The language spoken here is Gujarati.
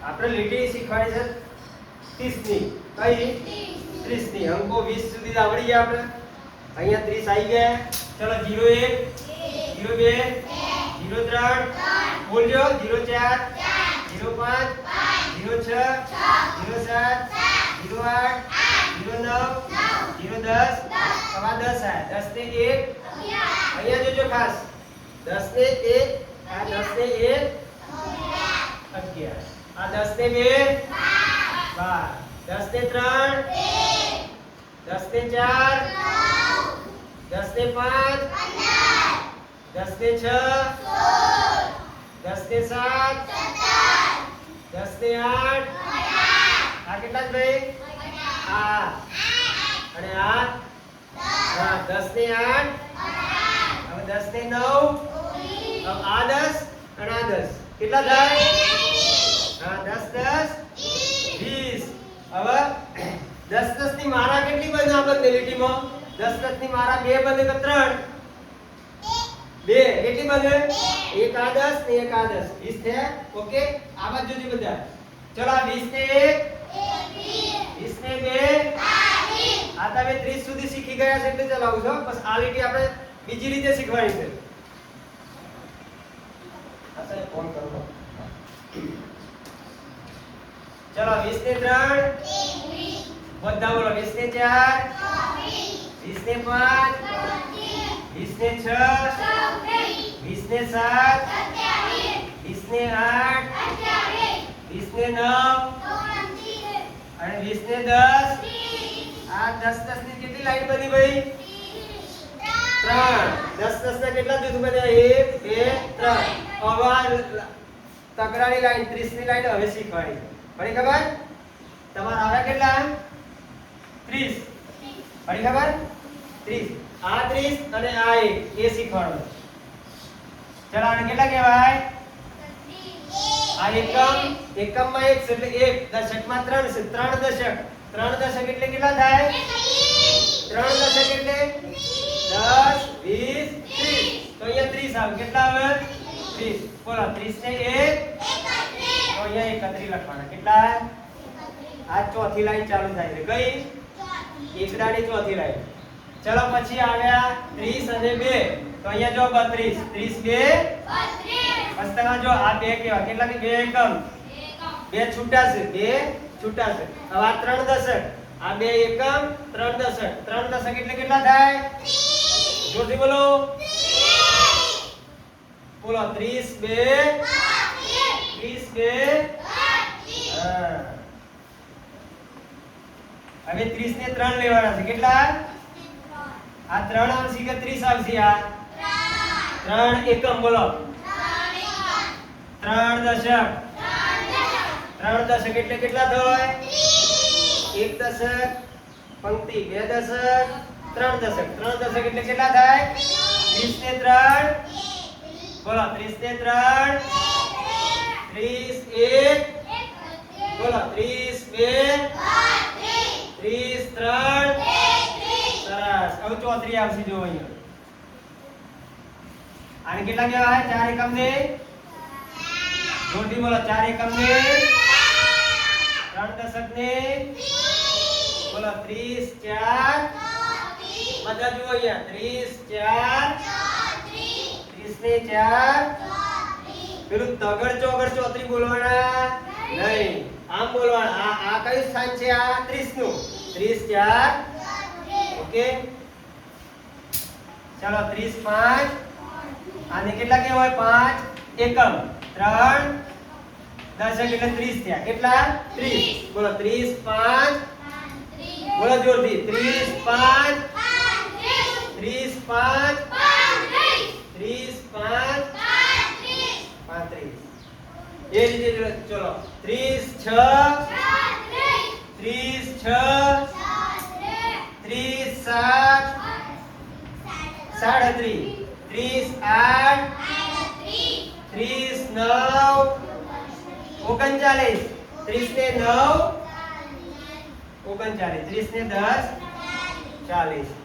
આપણે લીટી શીખવાડી છે 30 ની કઈ 30 ની અંકો 20 સુધી આવડી ગયા આપણે અહીંયા 30 આવી ગયા ચલો 01 02 03 બોલજો 04 05 06 07 08 09 010 સવા 10 આયા 10 ને 1 અહીંયા જોજો ખાસ 10 ને 1 આ 10 ને 1 11 આ 10 ને 2 12 10 ને 3 10 ને 4 10 ને 5 10 ને 6 10 ને 7 10 ને 8 આ કેટલા છે ભાઈ આ અને આ હા 10 ને 8 હવે 10 ને 9 હવે આ 10 અને આ 10 કેટલા થાય હા 10 10 20 હવે 10 10 ની મારા કેટલી બને આ બધી લીટીમાં 10 10 ની મારા બે બને કે ત્રણ બે કેટલી બને એક આ 10 ને એક આ 10 20 થયા ઓકે આ બાજુ જોજો બધા ચલો આ 20 ને 1 20 ને 2 આ તમે 30 સુધી શીખી ગયા છે એટલે ચલાવો છો બસ આ લીટી આપણે બીજી રીતે શીખવાની છે અસલ ફોન કરો ચલો 20 ને 3 બધા બોલો 20 ને 4 20 ને 5 20 ને 6 20 ને 7 20 ને 8 20 ને 9 અને 20 ને 10 આ 10 10 ની કેટલી લાઈન બની ભાઈ 3 10 10 ના કેટલા જૂથ બન્યા 1 2 3 હવે તગડાની લાઈન 30 ની લાઈન હવે શીખવાની પડી ખબર તમાર આવ્યા કેટલા 30 પડી ખબર 30 આ 30 અને આ 1 એ શીખવાનો ચલો આને કેટલા કહેવાય આ એકમમાં 1 એટલે 1 દશકમાં 3 છે 3 દશક 3 દશક એટલે કેટલા થાય 3 દશક એટલે 10 20 30 તો અહીંયા 30 આવે કેટલા આવે 30 બોલો 30 ને 1 તો અહીંયા 31 લખવાના કેટલા આ ચોથી લાઈન ચાલુ થાય છે કઈ એકડાની ચોથી લાઈન ચલો પછી આવ્યા 30 અને 2 તો અહીંયા જો 32 32 તમારે જો આ બે કેવા કેટલા કે બે એકમ બે છૂટા છે હવે આ 3 દશક આ બે એકમ 3 દશક એટલે કેટલા થાય જોરથી બોલો 30 2 હા હવે 30 ને 3 લેવાના છે કેટલા આ 3 આવશે કે 30 આવશે આ 3 એકમ બોલો 3 દશક 3 દશક એટલે કેટલા થાય 1 દશક પંક્તિ 2 દશક 3 દશક એટલે કેટલા થાય 30 ને 3 બોલો 30 ને 3 30 1 બોલો 30 2 30 3 સરસ હવે ચોત્રી આવશે જો અહીંયા આને કેટલા કહેવાય 4 એકમ ને જોરથી બોલો 4 એકમ ને 3 દશક ને બોલો 30 4 બધા જુઓ અહીંયા 30 4 30 ને 4 પેલું તગડ ચોગડ ચોત્રી બોલવાના નહીં આમ બોલવાના આ કયું સ્થાન છે આ 30 નું 30 4 ઓકે ચાલો 30 5 આને કેટલા કહેવાય 5 એકમ 3 દશક એટલે 30 થયા કેટલા 30 બોલો 30 5 બોલો જોરથી 30 5 30 5 30 5 35 એ રીતે ચલો 30 6 30 6 30 7 37 30 8 30 9 39 30 ને 9 39 30 ને 10 40